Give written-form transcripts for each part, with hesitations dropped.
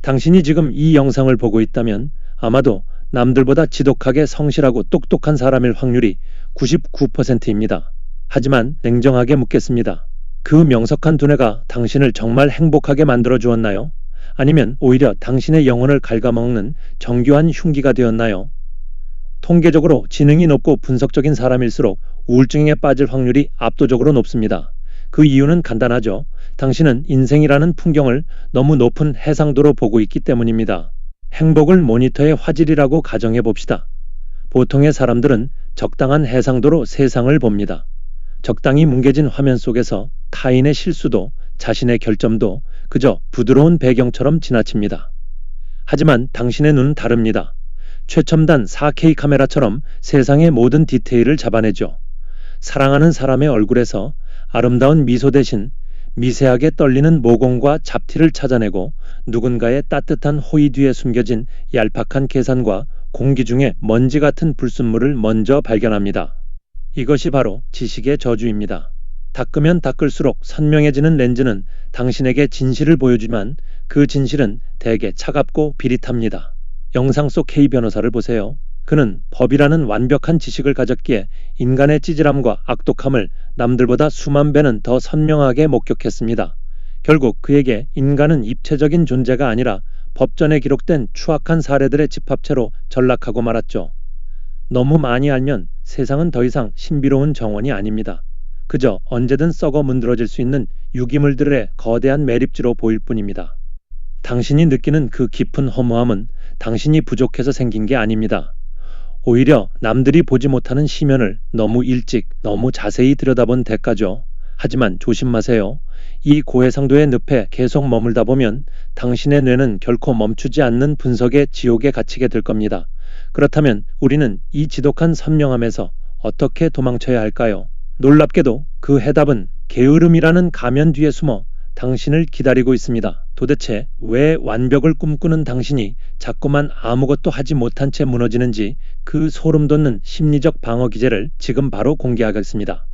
당신이 지금 이 영상을 보고 있다면 아마도 남들보다 지독하게 성실하고 똑똑한 사람일 확률이 99%입니다. 하지만 냉정하게 묻겠습니다. 그 명석한 두뇌가 당신을 정말 행복하게 만들어 주었나요? 아니면 오히려 당신의 영혼을 갉아먹는 정교한 흉기가 되었나요? 통계적으로 지능이 높고 분석적인 사람일수록 우울증에 빠질 확률이 압도적으로 높습니다. 그 이유는 간단하죠. 당신은 인생이라는 풍경을 너무 높은 해상도로 보고 있기 때문입니다. 행복을 모니터의 화질이라고 가정해 봅시다. 보통의 사람들은 적당한 해상도로 세상을 봅니다. 적당히 뭉개진 화면 속에서 타인의 실수도 자신의 결점도 그저 부드러운 배경처럼 지나칩니다. 하지만 당신의 눈은 다릅니다. 최첨단 4K 카메라처럼 세상의 모든 디테일을 잡아내죠. 사랑하는 사람의 얼굴에서 아름다운 미소 대신 미세하게 떨리는 모공과 잡티를 찾아내고 누군가의 따뜻한 호의 뒤에 숨겨진 얄팍한 계산과 공기 중에 먼지 같은 불순물을 먼저 발견합니다. 이것이 바로 지식의 저주입니다. 닦으면 닦을수록 선명해지는 렌즈는 당신에게 진실을 보여주지만 그 진실은 대개 차갑고 비릿합니다. 영상 속 K 변호사를 보세요. 그는 법이라는 완벽한 지식을 가졌기에 인간의 찌질함과 악독함을 남들보다 수만 배는 더 선명하게 목격했습니다. 결국 그에게 인간은 입체적인 존재가 아니라 법전에 기록된 추악한 사례들의 집합체로 전락하고 말았죠. 너무 많이 알면 세상은 더 이상 신비로운 정원이 아닙니다. 그저 언제든 썩어 문드러질 수 있는 유기물들의 거대한 매립지로 보일 뿐입니다. 당신이 느끼는 그 깊은 허무함은 당신이 부족해서 생긴 게 아닙니다. 오히려 남들이 보지 못하는 시면을 너무 일찍, 너무 자세히 들여다본 대가죠. 하지만 조심하세요. 이 고해상도의 늪에 계속 머물다 보면 당신의 뇌는 결코 멈추지 않는 분석의 지옥에 갇히게 될 겁니다. 그렇다면 우리는 이 지독한 선명함에서 어떻게 도망쳐야 할까요? 놀랍게도 그 해답은 게으름이라는 가면 뒤에 숨어 당신을 기다리고 있습니다. 도대체 왜 완벽을 꿈꾸는 당신이 자꾸만 아무것도 하지 못한 채 무너지는지 그 소름 돋는 심리적 방어 기제를 지금 바로 공개하겠습니다.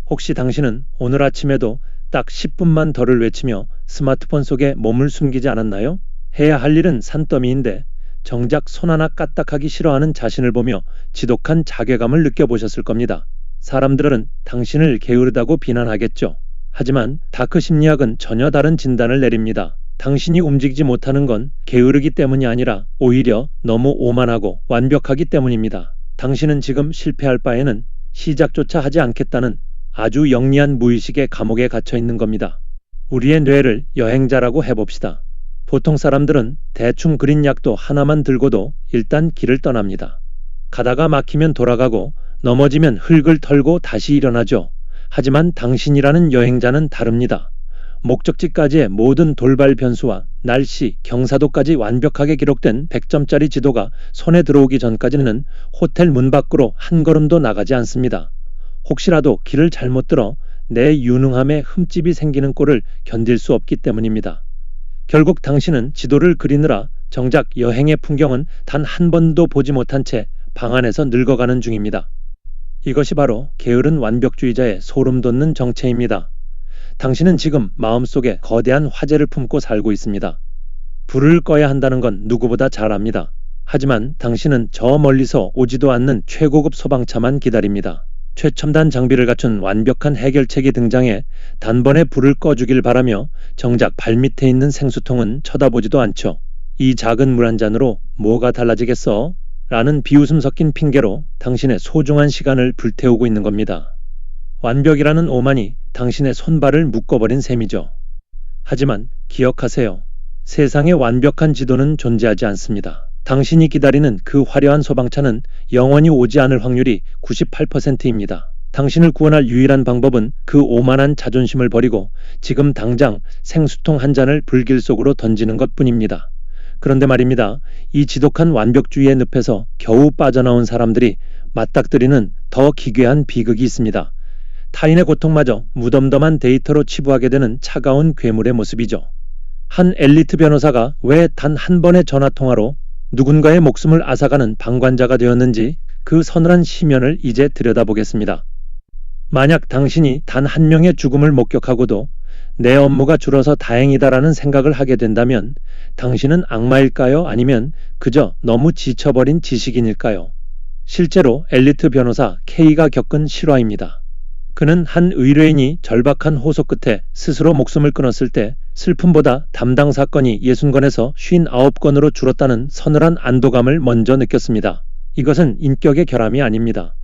혹시 당신은 오늘 아침에도 딱 10분만 더를 외치며 스마트폰 속에 몸을 숨기지 않았나요? 해야 할 일은 산더미인데 정작 손 하나 까딱하기 싫어하는 자신을 보며 지독한 자괴감을 느껴보셨을 겁니다. 사람들은 당신을 게으르다고 비난하겠죠. 하지만 다크 심리학은 전혀 다른 진단을 내립니다. 당신이 움직이지 못하는 건 게으르기 때문이 아니라 오히려 너무 오만하고 완벽하기 때문입니다. 당신은 지금 실패할 바에는 시작조차 하지 않겠다는 아주 영리한 무의식의 감옥에 갇혀 있는 겁니다. 우리의 뇌를 여행자라고 해봅시다. 보통 사람들은 대충 그린 약도 하나만 들고도 일단 길을 떠납니다. 가다가 막히면 돌아가고 넘어지면 흙을 털고 다시 일어나죠. 하지만 당신이라는 여행자는 다릅니다. 목적지까지의 모든 돌발 변수와 날씨, 경사도까지 완벽하게 기록된 100점짜리 지도가 손에 들어오기 전까지는 호텔 문 밖으로 한 걸음도 나가지 않습니다. 혹시라도 길을 잘못 들어 내 유능함에 흠집이 생기는 꼴을 견딜 수 없기 때문입니다. 결국 당신은 지도를 그리느라 정작 여행의 풍경은 단 한 번도 보지 못한 채 방 안에서 늙어가는 중입니다. 이것이 바로 게으른 완벽주의자의 소름 돋는 정체입니다. 당신은 지금 마음속에 거대한 화재를 품고 살고 있습니다. 불을 꺼야 한다는 건 누구보다 잘 압니다. 하지만 당신은 저 멀리서 오지도 않는 최고급 소방차만 기다립니다. 최첨단 장비를 갖춘 완벽한 해결책이 등장해 단번에 불을 꺼주길 바라며 정작 발밑에 있는 생수통은 쳐다보지도 않죠. 이 작은 물 한 잔으로 뭐가 달라지겠어? 라는 비웃음 섞인 핑계로 당신의 소중한 시간을 불태우고 있는 겁니다. 완벽이라는 오만이 당신의 손발을 묶어버린 셈이죠. 하지만 기억하세요. 세상에 완벽한 지도는 존재하지 않습니다. 당신이 기다리는 그 화려한 소방차는 영원히 오지 않을 확률이 98%입니다. 당신을 구원할 유일한 방법은 그 오만한 자존심을 버리고 지금 당장 생수통 한 잔을 불길 속으로 던지는 것뿐입니다. 그런데 말입니다. 이 지독한 완벽주의의 늪에서 겨우 빠져나온 사람들이 맞닥뜨리는 더 기괴한 비극이 있습니다. 타인의 고통마저 무덤덤한 데이터로 치부하게 되는 차가운 괴물의 모습이죠. 한 엘리트 변호사가 왜 단 한 번의 전화통화로 누군가의 목숨을 앗아가는 방관자가 되었는지 그 서늘한 시면을 이제 들여다보겠습니다. 만약 당신이 단 한 명의 죽음을 목격하고도 내 업무가 줄어서 다행이다라는 생각을 하게 된다면 당신은 악마일까요? 아니면 그저 너무 지쳐버린 지식인일까요? 실제로 엘리트 변호사 K가 겪은 실화입니다. 그는 한 의뢰인이 절박한 호소 끝에 스스로 목숨을 끊었을 때 슬픔보다 담당 사건이 60건에서 59건으로 줄었다는 서늘한 안도감을 먼저 느꼈습니다. 이것은 인격의 결함이 아닙니다.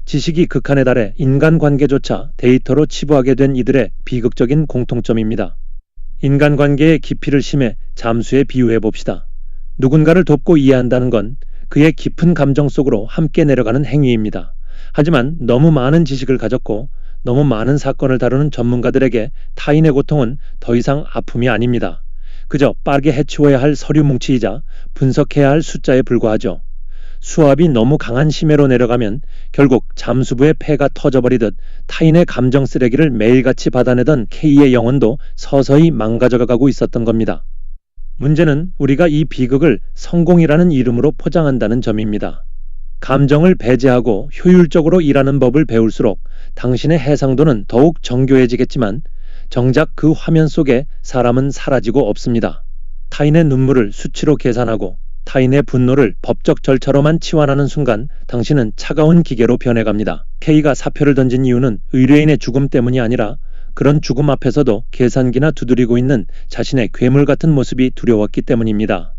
지식이 극한에 달해 인간관계조차 데이터로 치부하게 된 이들의 비극적인 공통점입니다. 인간관계의 깊이를 심해 잠수에 비유해 봅시다. 누군가를 돕고 이해한다는 건 그의 깊은 감정 속으로 함께 내려가는 행위입니다. 하지만 너무 많은 지식을 가졌고 너무 많은 사건을 다루는 전문가들에게 타인의 고통은 더 이상 아픔이 아닙니다. 그저 빠르게 해치워야 할 서류 뭉치이자 분석해야 할 숫자에 불과하죠. 수압이 너무 강한 심해로 내려가면 결국 잠수부의 폐가 터져버리듯 타인의 감정 쓰레기를 매일같이 받아내던 K의 영혼도 서서히 망가져가고 있었던 겁니다. 문제는 우리가 이 비극을 성공이라는 이름으로 포장한다는 점입니다. 감정을 배제하고 효율적으로 일하는 법을 배울수록 당신의 해상도는 더욱 정교해지겠지만 정작 그 화면 속에 사람은 사라지고 없습니다. 타인의 눈물을 수치로 계산하고 타인의 분노를 법적 절차로만 치환하는 순간 당신은 차가운 기계로 변해갑니다. K가 사표를 던진 이유는 의뢰인의 죽음 때문이 아니라 그런 죽음 앞에서도 계산기나 두드리고 있는 자신의 괴물 같은 모습이 두려웠기 때문입니다.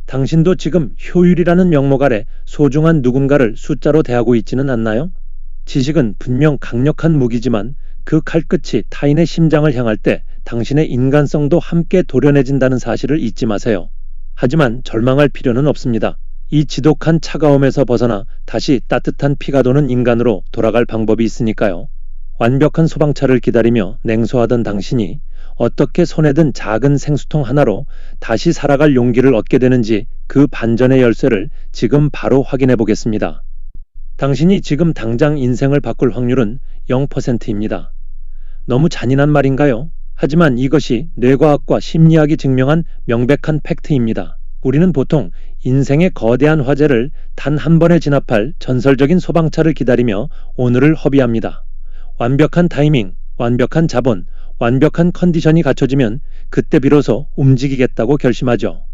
당신도 지금 효율이라는 명목 아래 소중한 누군가를 숫자로 대하고 있지는 않나요? 지식은 분명 강력한 무기지만 그 칼끝이 타인의 심장을 향할 때 당신의 인간성도 함께 도련해진다는 사실을 잊지 마세요. 하지만 절망할 필요는 없습니다. 이 지독한 차가움에서 벗어나 다시 따뜻한 피가 도는 인간으로 돌아갈 방법이 있으니까요. 완벽한 소방차를 기다리며 냉소하던 당신이 어떻게 손에 든 작은 생수통 하나로 다시 살아갈 용기를 얻게 되는지 그 반전의 열쇠를 지금 바로 확인해 보겠습니다. 당신이 지금 당장 인생을 바꿀 확률은 0%입니다. 너무 잔인한 말인가요? 하지만 이것이 뇌과학과 심리학이 증명한 명백한 팩트입니다. 우리는 보통 인생의 거대한 화재를 단 한 번에 진압할 전설적인 소방차를 기다리며 오늘을 허비합니다. 완벽한 타이밍, 완벽한 자본, 완벽한 컨디션이 갖춰지면 그때 비로소 움직이겠다고 결심하죠.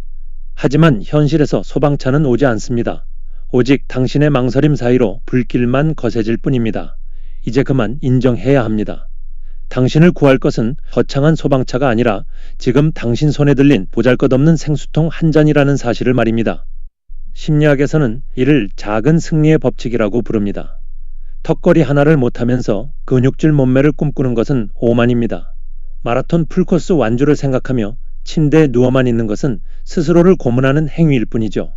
하지만 현실에서 소방차는 오지 않습니다. 오직 당신의 망설임 사이로 불길만 거세질 뿐입니다. 이제 그만 인정해야 합니다. 당신을 구할 것은 거창한 소방차가 아니라 지금 당신 손에 들린 보잘것없는 생수통 한 잔이라는 사실을 말입니다. 심리학에서는 이를 작은 승리의 법칙이라고 부릅니다. 턱걸이 하나를 못하면서 근육질 몸매를 꿈꾸는 것은 오만입니다. 마라톤 풀코스 완주를 생각하며 침대에 누워만 있는 것은 스스로를 고문하는 행위일 뿐이죠.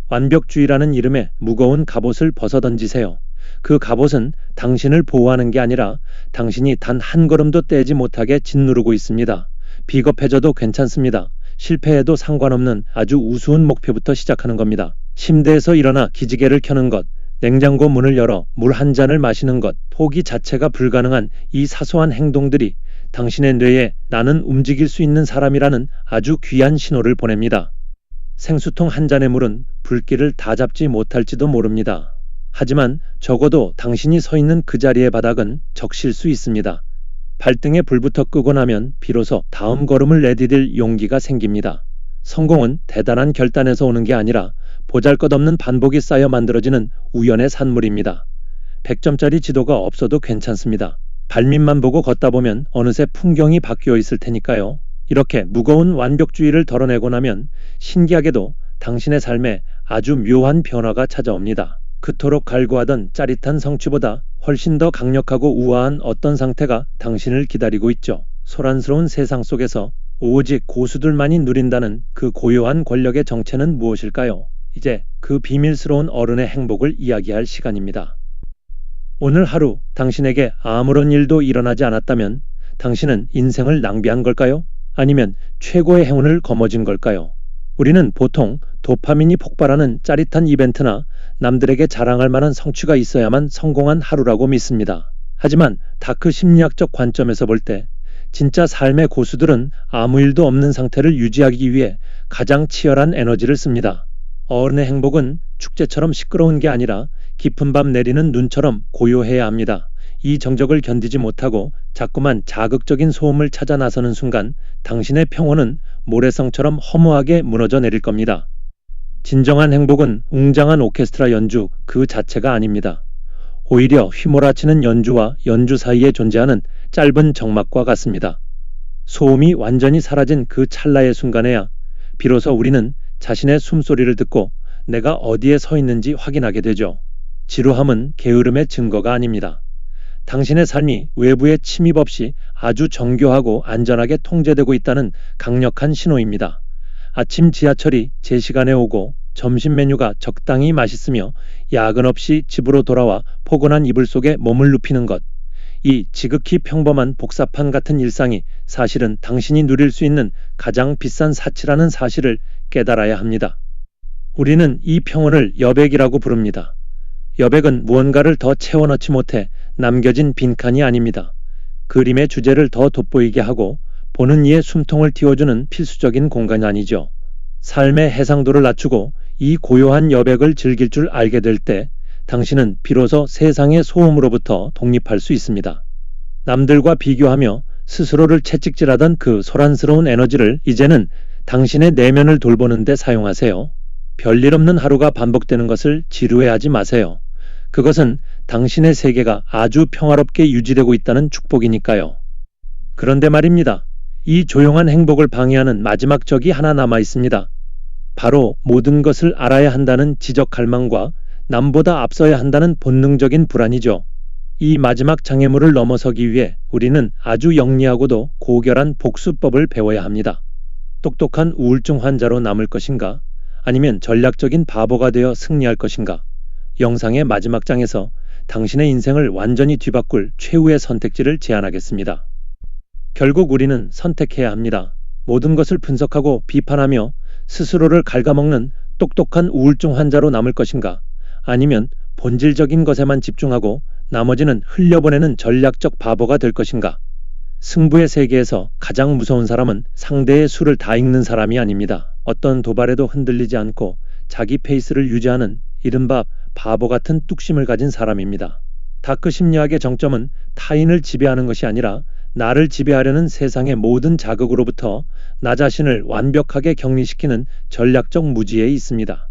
완벽주의라는 이름의 무거운 갑옷을 벗어던지세요. 그 갑옷은 당신을 보호하는 게 아니라 당신이 단 한 걸음도 떼지 못하게 짓누르고 있습니다. 비겁해져도 괜찮습니다. 실패해도 상관없는 아주 우스운 목표부터 시작하는 겁니다. 침대에서 일어나 기지개를 켜는 것, 냉장고 문을 열어 물 한 잔을 마시는 것, 포기 자체가 불가능한 이 사소한 행동들이 당신의 뇌에 나는 움직일 수 있는 사람이라는 아주 귀한 신호를 보냅니다. 생수통 한 잔의 물은 불길을 다 잡지 못할지도 모릅니다. 하지만 적어도 당신이 서 있는 그 자리의 바닥은 적실 수 있습니다. 발등에 불부터 끄고 나면 비로소 다음 걸음을 내디딜 용기가 생깁니다. 성공은 대단한 결단에서 오는 게 아니라 보잘것없는 반복이 쌓여 만들어지는 우연의 산물입니다. 100점짜리 지도가 없어도 괜찮습니다. 발밑만 보고 걷다 보면 어느새 풍경이 바뀌어 있을 테니까요. 이렇게 무거운 완벽주의를 덜어내고 나면 신기하게도 당신의 삶에 아주 묘한 변화가 찾아옵니다. 그토록 갈구하던 짜릿한 성취보다 훨씬 더 강력하고 우아한 어떤 상태가 당신을 기다리고 있죠. 소란스러운 세상 속에서 오직 고수들만이 누린다는 그 고요한 권력의 정체는 무엇일까요? 이제 그 비밀스러운 어른의 행복을 이야기할 시간입니다. 오늘 하루 당신에게 아무런 일도 일어나지 않았다면 당신은 인생을 낭비한 걸까요? 아니면 최고의 행운을 거머쥔 걸까요? 우리는 보통 도파민이 폭발하는 짜릿한 이벤트나 남들에게 자랑할 만한 성취가 있어야만 성공한 하루라고 믿습니다. 하지만 다크 심리학적 관점에서 볼 때 진짜 삶의 고수들은 아무 일도 없는 상태를 유지하기 위해 가장 치열한 에너지를 씁니다. 어른의 행복은 축제처럼 시끄러운 게 아니라 깊은 밤 내리는 눈처럼 고요해야 합니다. 이 정적을 견디지 못하고 자꾸만 자극적인 소음을 찾아 나서는 순간 당신의 평온은 모래성처럼 허무하게 무너져 내릴 겁니다. 진정한 행복은 웅장한 오케스트라 연주 그 자체가 아닙니다. 오히려 휘몰아치는 연주와 연주 사이에 존재하는 짧은 정막과 같습니다. 소음이 완전히 사라진 그 찰나의 순간에야 비로소 우리는 자신의 숨소리를 듣고 내가 어디에 서 있는지 확인하게 되죠. 지루함은 게으름의 증거가 아닙니다. 당신의 삶이 외부의 침입 없이 아주 정교하고 안전하게 통제되고 있다는 강력한 신호입니다. 아침 지하철이 제 시간에 오고 점심 메뉴가 적당히 맛있으며 야근 없이 집으로 돌아와 포근한 이불 속에 몸을 눕히는 것. 이 지극히 평범한 복사판 같은 일상이 사실은 당신이 누릴 수 있는 가장 비싼 사치라는 사실을 깨달아야 합니다. 우리는 이 평온을 여백이라고 부릅니다. 여백은 무언가를 더 채워넣지 못해 남겨진 빈칸이 아닙니다. 그림의 주제를 더 돋보이게 하고 보는 이의 숨통을 틔워주는 필수적인 공간이 아니죠. 삶의 해상도를 낮추고 이 고요한 여백을 즐길 줄 알게 될 때 당신은 비로소 세상의 소음으로부터 독립할 수 있습니다. 남들과 비교하며 스스로를 채찍질하던 그 소란스러운 에너지를 이제는 당신의 내면을 돌보는 데 사용하세요. 별일 없는 하루가 반복되는 것을 지루해하지 마세요. 그것은 당신의 세계가 아주 평화롭게 유지되고 있다는 축복이니까요. 그런데 말입니다. 이 조용한 행복을 방해하는 마지막 적이 하나 남아 있습니다. 바로 모든 것을 알아야 한다는 지적 갈망과 남보다 앞서야 한다는 본능적인 불안이죠. 이 마지막 장애물을 넘어서기 위해 우리는 아주 영리하고도 고결한 복수법을 배워야 합니다. 똑똑한 우울증 환자로 남을 것인가? 아니면 전략적인 바보가 되어 승리할 것인가? 영상의 마지막 장에서 당신의 인생을 완전히 뒤바꿀 최후의 선택지를 제안하겠습니다. 결국 우리는 선택해야 합니다. 모든 것을 분석하고 비판하며 스스로를 갉아먹는 똑똑한 우울증 환자로 남을 것인가? 아니면 본질적인 것에만 집중하고 나머지는 흘려보내는 전략적 바보가 될 것인가? 승부의 세계에서 가장 무서운 사람은 상대의 수를 다 읽는 사람이 아닙니다. 어떤 도발에도 흔들리지 않고 자기 페이스를 유지하는 이른바 바보 같은 뚝심을 가진 사람입니다. 다크 심리학의 정점은 타인을 지배하는 것이 아니라 나를 지배하려는 세상의 모든 자극으로부터 나 자신을 완벽하게 격리시키는 전략적 무지에 있습니다.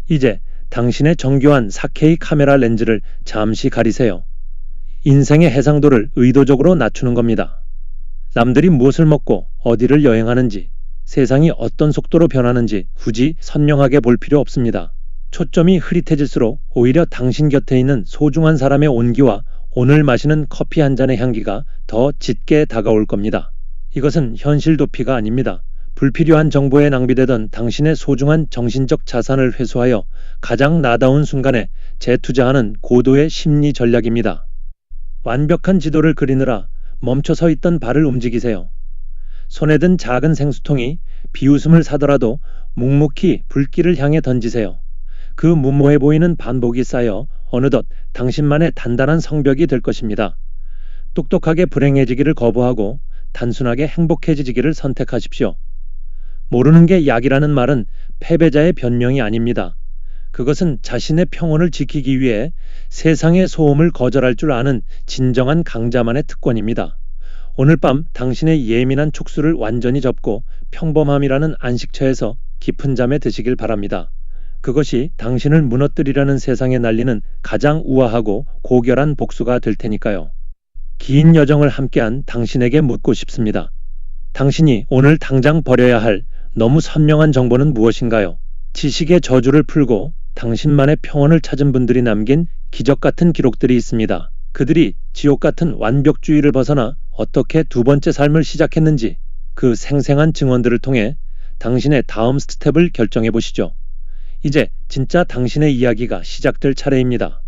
이제 당신의 정교한 4K 카메라 렌즈를 잠시 가리세요. 인생의 해상도를 의도적으로 낮추는 겁니다. 남들이 무엇을 먹고 어디를 여행하는지, 세상이 어떤 속도로 변하는지 굳이 선명하게 볼 필요 없습니다. 초점이 흐릿해질수록 오히려 당신 곁에 있는 소중한 사람의 온기와 오늘 마시는 커피 한 잔의 향기가 더 짙게 다가올 겁니다. 이것은 현실 도피가 아닙니다. 불필요한 정보에 낭비되던 당신의 소중한 정신적 자산을 회수하여 가장 나다운 순간에 재투자하는 고도의 심리 전략입니다. 완벽한 지도를 그리느라 멈춰 서 있던 발을 움직이세요. 손에 든 작은 생수통이 비웃음을 사더라도 묵묵히 불길을 향해 던지세요. 그 무모해 보이는 반복이 쌓여 어느덧 당신만의 단단한 성벽이 될 것입니다. 똑똑하게 불행해지기를 거부하고 단순하게 행복해지기를 선택하십시오. 모르는 게 약이라는 말은 패배자의 변명이 아닙니다. 그것은 자신의 평온을 지키기 위해 세상의 소음을 거절할 줄 아는 진정한 강자만의 특권입니다. 오늘 밤 당신의 예민한 촉수를 완전히 접고 평범함이라는 안식처에서 깊은 잠에 드시길 바랍니다. 그것이 당신을 무너뜨리려는 세상에 날리는 가장 우아하고 고결한 복수가 될 테니까요. 긴 여정을 함께한 당신에게 묻고 싶습니다. 당신이 오늘 당장 버려야 할 너무 선명한 정보는 무엇인가요? 지식의 저주를 풀고 당신만의 평온을 찾은 분들이 남긴 기적 같은 기록들이 있습니다. 그들이 지옥 같은 완벽주의를 벗어나 어떻게 두 번째 삶을 시작했는지 그 생생한 증언들을 통해 당신의 다음 스텝을 결정해 보시죠. 이제 진짜 당신의 이야기가 시작될 차례입니다.